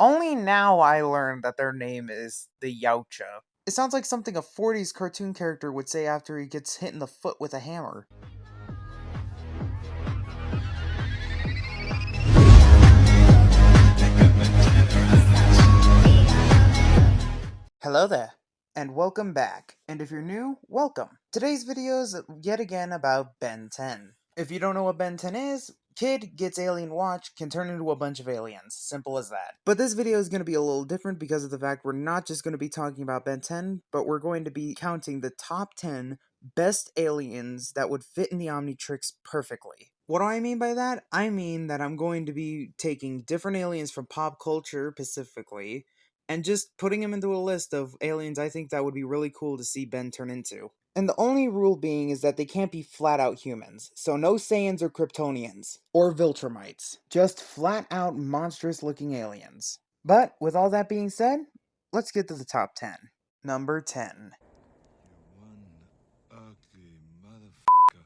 Only now I learned that their name is the Yautja. It sounds like something a 40s cartoon character would say after he gets hit in the foot with a hammer. Hello there, and welcome back. And if you're new, welcome. Today's video is yet again about Ben 10. If you don't know what Ben 10 is, kid gets alien watch, can turn into a bunch of aliens. Simple as that. But this video is going to be a little different because of the fact we're not just going to be talking about Ben 10, but we're going to be counting the top 10 best aliens that would fit in the Omnitrix perfectly. What do I mean by that? I mean that I'm going to be taking different aliens from pop culture specifically, and just putting him into a list of aliens I think that would be really cool to see Ben turn into. And the only rule being is that they can't be flat out humans, so no Saiyans or Kryptonians, or Viltrumites, just flat out monstrous looking aliens. But with all that being said, let's get to the top 10. Number 10. You one ugly motherfucker.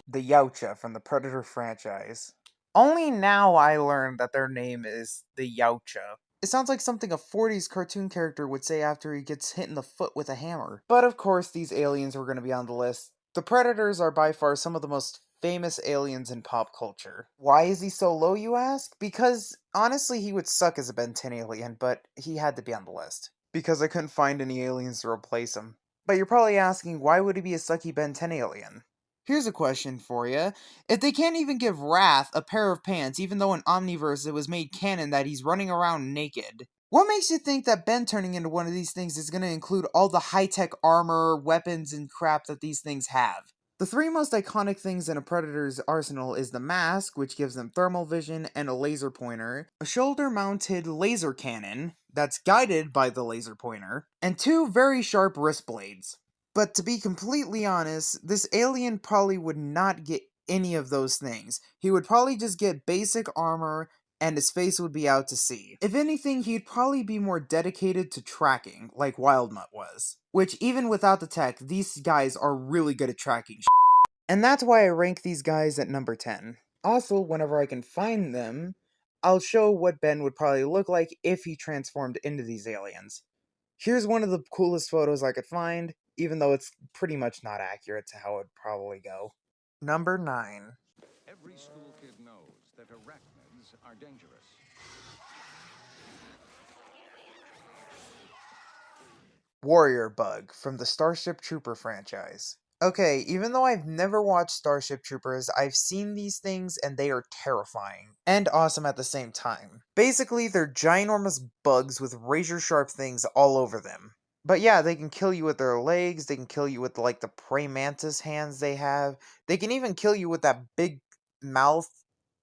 The Yautja from the Predator franchise. Only now I learned that their name is the Yautja. It sounds like something a 40s cartoon character would say after he gets hit in the foot with a hammer. But of course, these aliens were going to be on the list. The Predators are by far some of the most famous aliens in pop culture. Why is he so low, you ask? Because honestly, he would suck as a Ben 10 alien, but he had to be on the list. Because I couldn't find any aliens to replace him. But you're probably asking, why would he be a sucky Ben 10 alien? Here's a question for you. If they can't even give Wrath a pair of pants, even though in Omniverse it was made canon that he's running around naked, what makes you think that Ben turning into one of these things is going to include all the high-tech armor, weapons, and crap that these things have? The three most iconic things in a Predator's arsenal is the mask, which gives them thermal vision and a laser pointer, a shoulder-mounted laser cannon that's guided by the laser pointer, and two very sharp wrist blades. But to be completely honest, this alien probably would not get any of those things. He would probably just get basic armor, and his face would be out to sea. If anything, he'd probably be more dedicated to tracking, like Wildmutt was. Which, even without the tech, these guys are really good at tracking shit. And that's why I rank these guys at number 10. Also, whenever I can find them, I'll show what Ben would probably look like if he transformed into these aliens. Here's one of the coolest photos I could find, even though it's pretty much not accurate to how it would probably go. Number 9. Every school kid knows that arachnids are dangerous. Warrior Bug from the Starship Trooper franchise. Okay, even though I've never watched Starship Troopers, I've seen these things and they are terrifying. And awesome at the same time. Basically, they're ginormous bugs with razor-sharp things all over them. But yeah, they can kill you with their legs, they can kill you with like the praying mantis hands they have. They can even kill you with that big mouth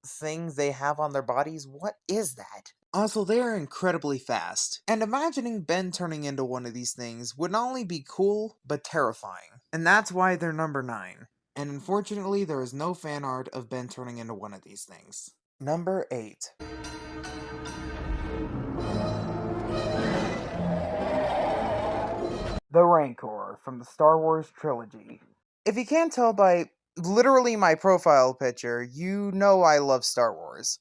thing they have on their bodies. What is that? Also, they are incredibly fast, and imagining Ben turning into one of these things would not only be cool, but terrifying. And that's why they're number 9. And unfortunately, there is no fan art of Ben turning into one of these things. Number 8. The Rancor from the Star Wars trilogy. If you can't tell by literally my profile picture, you know I love Star Wars.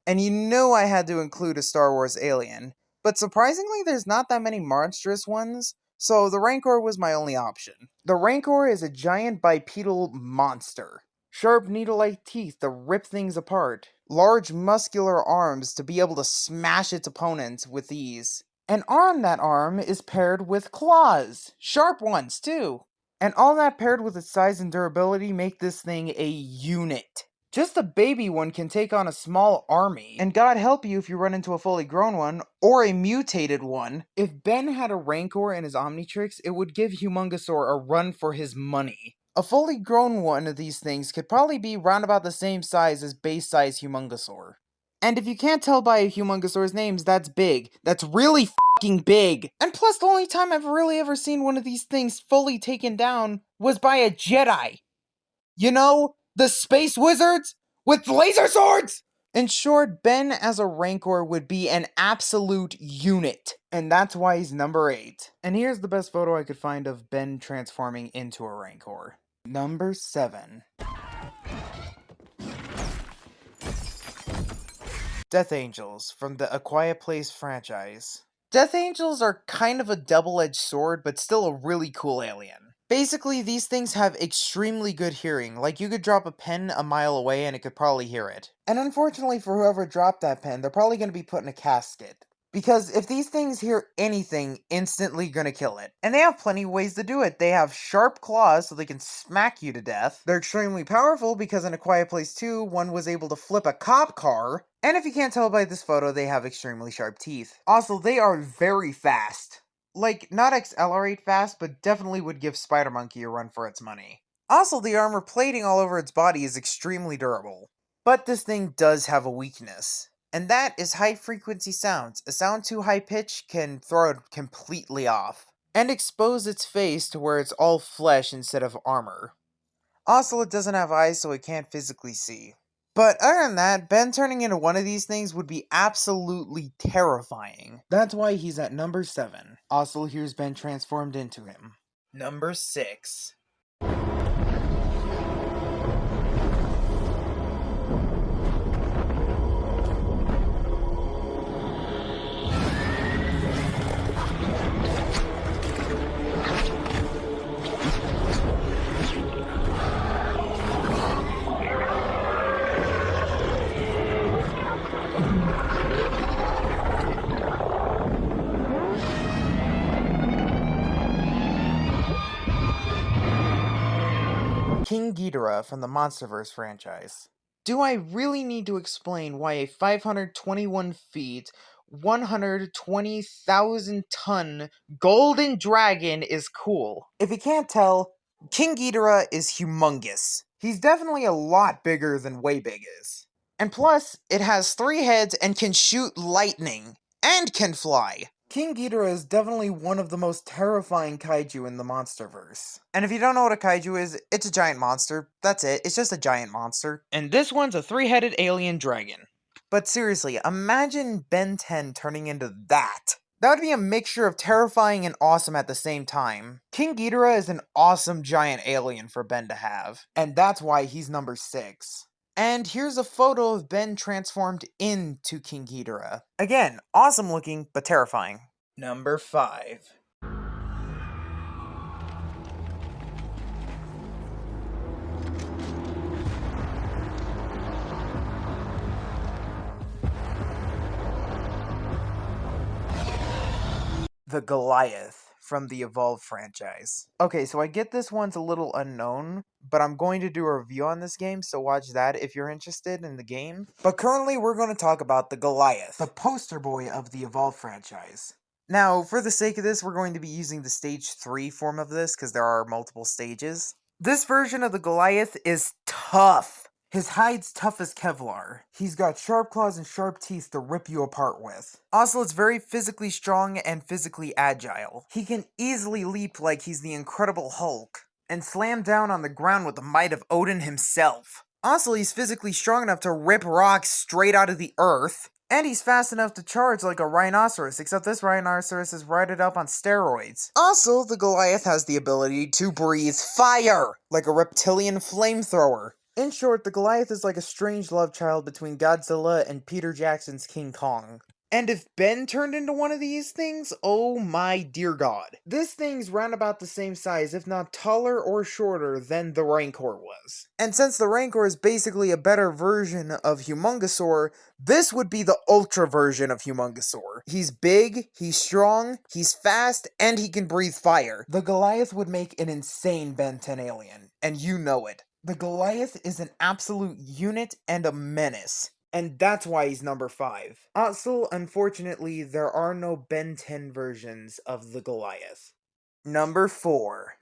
And you knew I had to include a Star Wars alien. But surprisingly, there's not that many monstrous ones, so the Rancor was my only option. The Rancor is a giant bipedal monster. Sharp needle-like teeth to rip things apart. Large muscular arms to be able to smash its opponents with ease. And on that arm is paired with claws. Sharp ones, too. And all that paired with its size and durability make this thing a unit. Just a baby one can take on a small army, and God help you if you run into a fully grown one, or a mutated one. If Ben had a Rancor in his Omnitrix, it would give Humongosaur a run for his money. A fully grown one of these things could probably be round about the same size as base size Humongosaur. And if you can't tell by a Humongosaur's names, that's big. That's really fucking big! And plus, the only time I've really ever seen one of these things fully taken down was by a Jedi. You know, the space wizards with laser swords! In short, Ben as a Rancor would be an absolute unit. And that's why he's number 8. And here's the best photo I could find of Ben transforming into a Rancor. Number 7. Death Angels from the A Quiet Place franchise. Death Angels are kind of a double-edged sword, but still a really cool alien. Basically, these things have extremely good hearing, like you could drop a pen a mile away and it could probably hear it. And unfortunately for whoever dropped that pen, they're probably going to be put in a casket. Because if these things hear anything, instantly gonna kill it. And they have plenty of ways to do it. They have sharp claws so they can smack you to death. They're extremely powerful because in A Quiet Place 2, one was able to flip a cop car. And if you can't tell by this photo, they have extremely sharp teeth. Also, they are very fast. Like, not accelerate fast, but definitely would give Spider Monkey a run for its money. Also, the armor plating all over its body is extremely durable. But this thing does have a weakness. And that is high frequency sounds. A sound too high pitched can throw it completely off. And expose its face to where it's all flesh instead of armor. Also, it doesn't have eyes so it can't physically see. But other than that, Ben turning into one of these things would be absolutely terrifying. That's why he's at number 7. Also, here's Ben transformed into him. Number 6. King Ghidorah from the MonsterVerse franchise. Do I really need to explain why a 521 feet, 120,000 ton golden dragon is cool? If you can't tell, King Ghidorah is humongous. He's definitely a lot bigger than Way Big is. And plus, it has 3 heads and can shoot lightning, and can fly. King Ghidorah is definitely one of the most terrifying kaiju in the MonsterVerse. And if you don't know what a kaiju is, it's a giant monster. That's it, it's just a giant monster. And this one's a 3-headed alien dragon. But seriously, imagine Ben 10 turning into that. That would be a mixture of terrifying and awesome at the same time. King Ghidorah is an awesome giant alien for Ben to have. And that's why he's number 6. And here's a photo of Ben transformed into King Ghidorah. Again, awesome looking, but terrifying. Number 5. The Goliath from the Evolve franchise. Okay, so I get this one's a little unknown, but I'm going to do a review on this game, so watch that if you're interested in the game. But currently, we're going to talk about the Goliath, the poster boy of the Evolve franchise. Now, for the sake of this, we're going to be using the stage 3 form of this, because there are multiple stages. This version of the Goliath is tough. His hide's tough as Kevlar. He's got sharp claws and sharp teeth to rip you apart with. Also, it's very physically strong and physically agile. He can easily leap like he's the Incredible Hulk, and slam down on the ground with the might of Odin himself. Also, he's physically strong enough to rip rocks straight out of the earth. And he's fast enough to charge like a rhinoceros, except this rhinoceros is rided up on steroids. Also, the Goliath has the ability to breathe fire, like a reptilian flamethrower. In short, the Goliath is like a strange love child between Godzilla and Peter Jackson's King Kong. And if Ben turned into one of these things, oh my dear god. This thing's round about the same size, if not taller or shorter than the Rancor was. And since the Rancor is basically a better version of Humongosaur, this would be the ultra version of Humongosaur. He's big, he's strong, he's fast, and he can breathe fire. The Goliath would make an insane Ben 10 alien, and you know it. The Goliath is an absolute unit and a menace. And that's why he's number 5. Also, unfortunately, there are no Ben 10 versions of the Goliath. Number 4.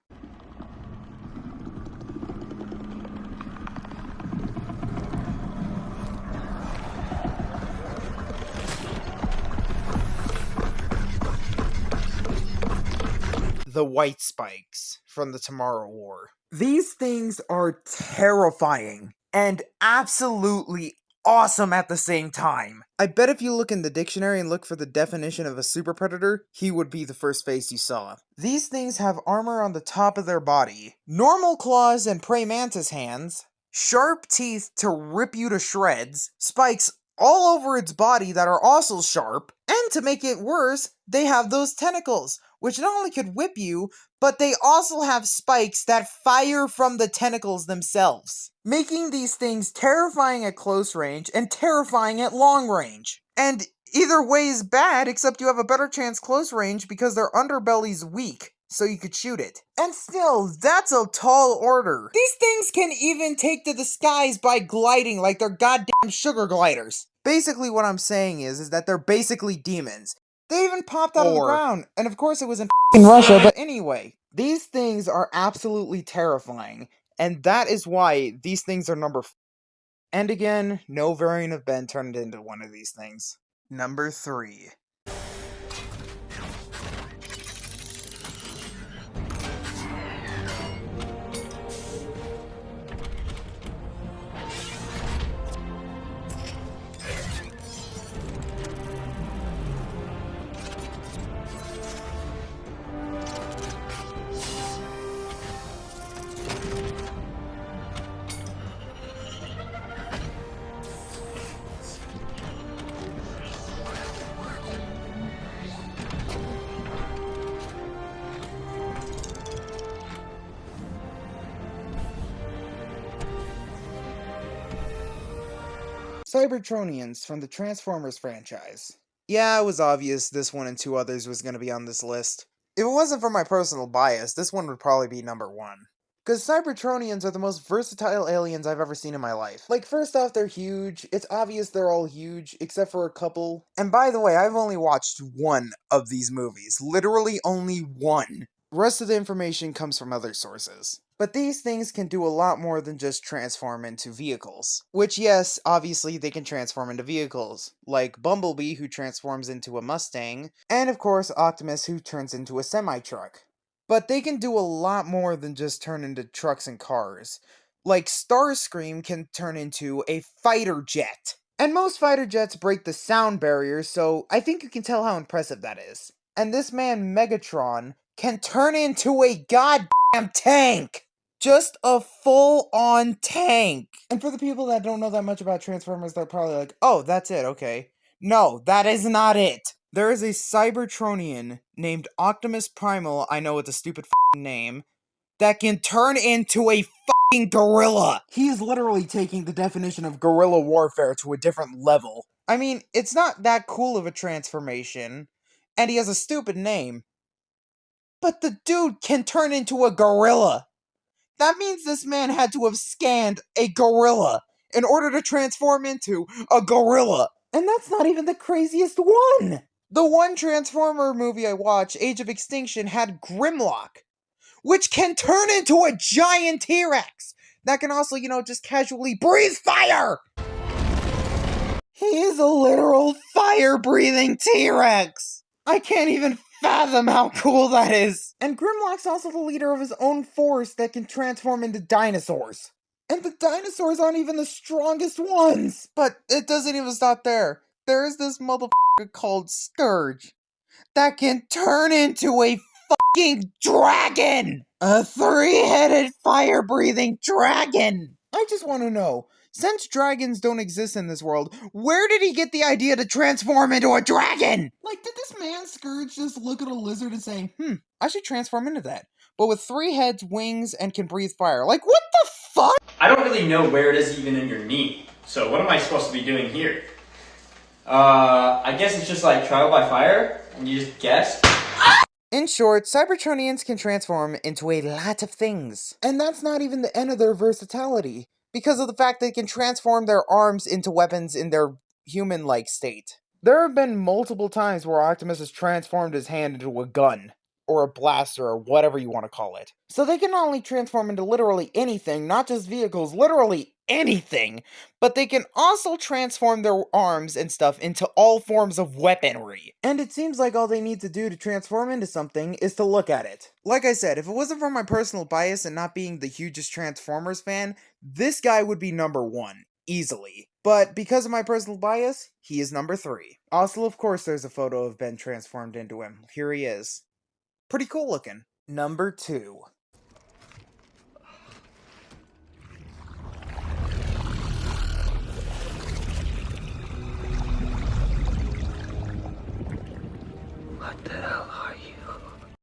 The White Spikes from the Tomorrow War. These things are terrifying and absolutely awesome at the same time. I bet if you look in the dictionary and look for the definition of a super predator, he would be the first face you saw. These things have armor on the top of their body, normal claws and praying mantis hands, sharp teeth to rip you to shreds, spikes all over its body that are also sharp. And to make it worse, they have those tentacles, which not only could whip you, but they also have spikes that fire from the tentacles themselves, making these things terrifying at close range and terrifying at long range. And either way is bad, except you have a better chance close range because their underbelly's weak, so you could shoot it. And still, that's a tall order. These things can even take to the skies by gliding like they're goddamn sugar gliders. Basically what I'm saying is that they're basically demons. They even popped out of the ground, and of course it was in Russia, but anyway. These things are absolutely terrifying, and that is why these things are number 4. And again, no variant of Ben turned into one of these things. Number 3. Cybertronians from the Transformers franchise. Yeah, it was obvious this one and 2 others was going to be on this list. If it wasn't for my personal bias, this one would probably be number 1. Because Cybertronians are the most versatile aliens I've ever seen in my life. Like, first off, they're huge. It's obvious they're all huge, except for a couple. And by the way, I've only watched one of these movies. Literally only one. The rest of the information comes from other sources. But these things can do a lot more than just transform into vehicles. Which, yes, obviously they can transform into vehicles. Like Bumblebee, who transforms into a Mustang, and of course Optimus, who turns into a semi-truck. But they can do a lot more than just turn into trucks and cars. Like Starscream can turn into a fighter jet. And most fighter jets break the sound barrier, so I think you can tell how impressive that is. And this man Megatron can turn into a goddamn tank! Just a full-on tank! And for the people that don't know that much about Transformers, they're probably like, oh, that's it, okay. No, that is not it! There is a Cybertronian named Optimus Primal, I know it's a stupid name, that can turn into a gorilla! He is literally taking the definition of guerrilla warfare to a different level. I mean, it's not that cool of a transformation, and he has a stupid name. But the dude can turn into a gorilla! That means this man had to have scanned a gorilla in order to transform into a gorilla. And that's not even the craziest one! The one Transformer movie I watched, Age of Extinction, had Grimlock, which can turn into a giant T-Rex that can also, just casually breathe fire! He is a literal fire-breathing T-Rex! I can't even fathom how cool that is! And Grimlock's also the leader of his own force that can transform into dinosaurs. And the dinosaurs aren't even the strongest ones! But it doesn't even stop there. There is this motherfucker called Scourge that can turn into a fucking dragon! A 3-headed fire-breathing dragon! I just want to know, since dragons don't exist in this world, where did he get the idea to transform into a dragon? Like, did this man Scourge just look at a lizard and say, I should transform into that, but with 3 heads, wings, and can breathe fire? Like, what the fuck? I don't really know where it is even in your knee, so what am I supposed to be doing here? I guess it's just like trial by fire, and you just guess? In short, Cybertronians can transform into a lot of things. And that's not even the end of their versatility, because of the fact they can transform their arms into weapons in their human-like state. There have been multiple times where Optimus has transformed his hand into a gun, or a blaster, or whatever you want to call it. So they can not only transform into literally anything, not just vehicles, literally anything, but they can also transform their arms and stuff into all forms of weaponry. And it seems like all they need to do to transform into something is to look at it. Like I said, if it wasn't for my personal bias and not being the hugest Transformers fan, this guy would be number 1, easily. But because of my personal bias, he is number 3. Also, of course, there's a photo of Ben transformed into him. Here he is. Pretty cool looking. Number 2.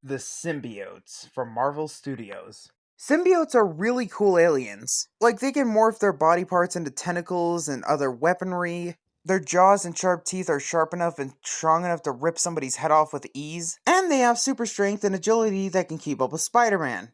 The Symbiotes from Marvel Studios. Symbiotes are really cool aliens. Like, they can morph their body parts into tentacles and other weaponry. Their jaws and sharp teeth are sharp enough and strong enough to rip somebody's head off with ease. And they have super strength and agility that can keep up with Spider-Man.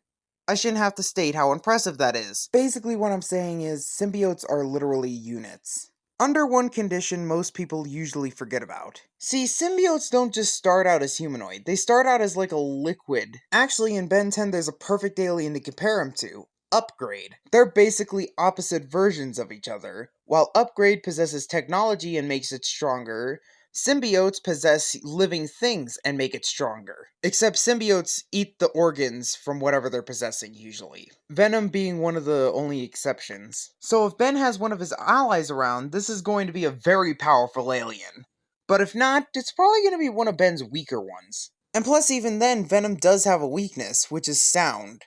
I shouldn't have to state how impressive that is. Basically, what I'm saying is, symbiotes are literally units. Under one condition most people usually forget about. See, symbiotes don't just start out as humanoid, they start out as like a liquid. Actually, in Ben 10 there's a perfect alien to compare them to. Upgrade. They're basically opposite versions of each other. While Upgrade possesses technology and makes it stronger, symbiotes possess living things and make it stronger. Except symbiotes eat the organs from whatever they're possessing usually. Venom being one of the only exceptions. So if Ben has one of his allies around, this is going to be a very powerful alien. But if not, it's probably going to be one of Ben's weaker ones. And plus even then, Venom does have a weakness, which is sound.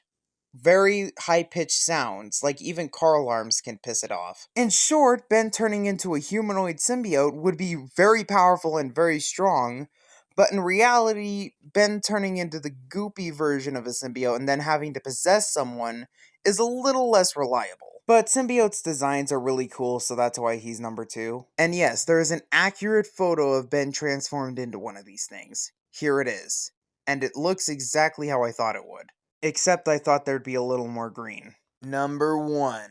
Very high-pitched sounds, like even car alarms can piss it off. In short, Ben turning into a humanoid symbiote would be very powerful and very strong, but in reality, Ben turning into the goopy version of a symbiote and then having to possess someone is a little less reliable. But symbiote's designs are really cool, so that's why he's number 2. And yes, there is an accurate photo of Ben transformed into one of these things. Here it is. And it looks exactly how I thought it would. Except I thought there'd be a little more green. Number 1.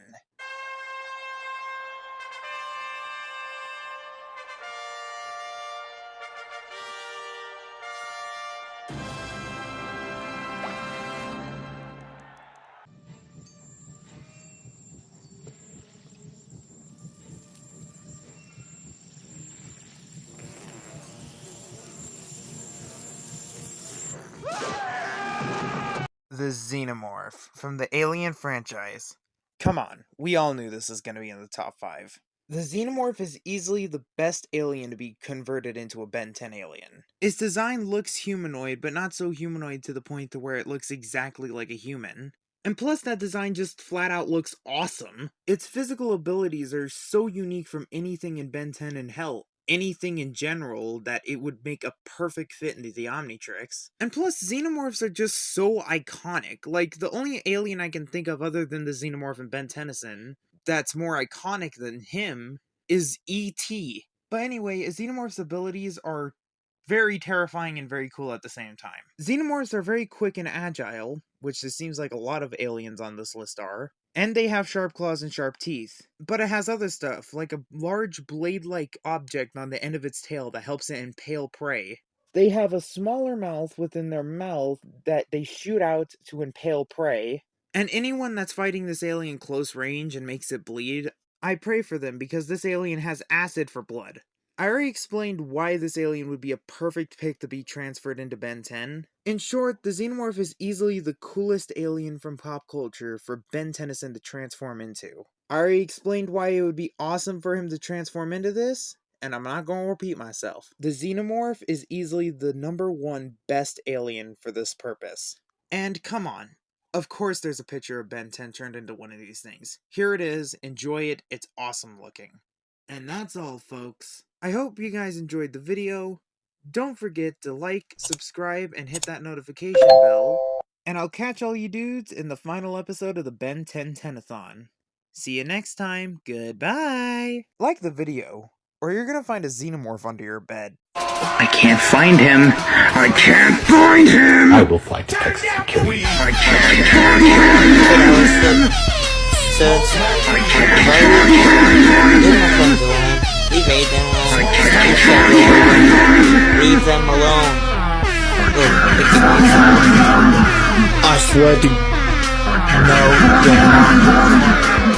The Xenomorph from the Alien franchise. Come on, we all knew this was going to be in the top 5. The Xenomorph is easily the best alien to be converted into a Ben 10 alien. Its design looks humanoid, but not so humanoid to the point to where it looks exactly like a human. And plus that design just flat out looks awesome. Its physical abilities are so unique from anything in Ben 10 and hell, anything in general, that it would make a perfect fit into the Omnitrix. And plus, Xenomorphs are just so iconic. Like, the only alien I can think of other than the Xenomorph in Ben Tennyson that's more iconic than him is E.T. But anyway, a Xenomorph's abilities are very terrifying and very cool at the same time. Xenomorphs are very quick and agile, which it seems like a lot of aliens on this list are. And they have sharp claws and sharp teeth. But it has other stuff, like a large blade-like object on the end of its tail that helps it impale prey. They have a smaller mouth within their mouth that they shoot out to impale prey. And anyone that's fighting this alien close range and makes it bleed, I pray for them because this alien has acid for blood. I already explained why this alien would be a perfect pick to be transferred into Ben 10. In short, the Xenomorph is easily the coolest alien from pop culture for Ben Tennyson to transform into. I already explained why it would be awesome for him to transform into this, and I'm not going to repeat myself. The Xenomorph is easily the number 1 best alien for this purpose. And come on. Of course there's a picture of Ben 10 turned into one of these things. Here it is, enjoy it, it's awesome looking. And that's all, folks. I hope you guys enjoyed the video. Don't forget to like, subscribe, and hit that notification bell. And I'll catch all you dudes in the final episode of the Ben 10 Tenathon. See you next time. Goodbye. Like the video, or you're gonna find a Xenomorph under your bed. I can't find him. I can't find him. I will fight to Texas and kill you. I can't find him. I can't find him. He made them alone. Leave them alone. I swear to no.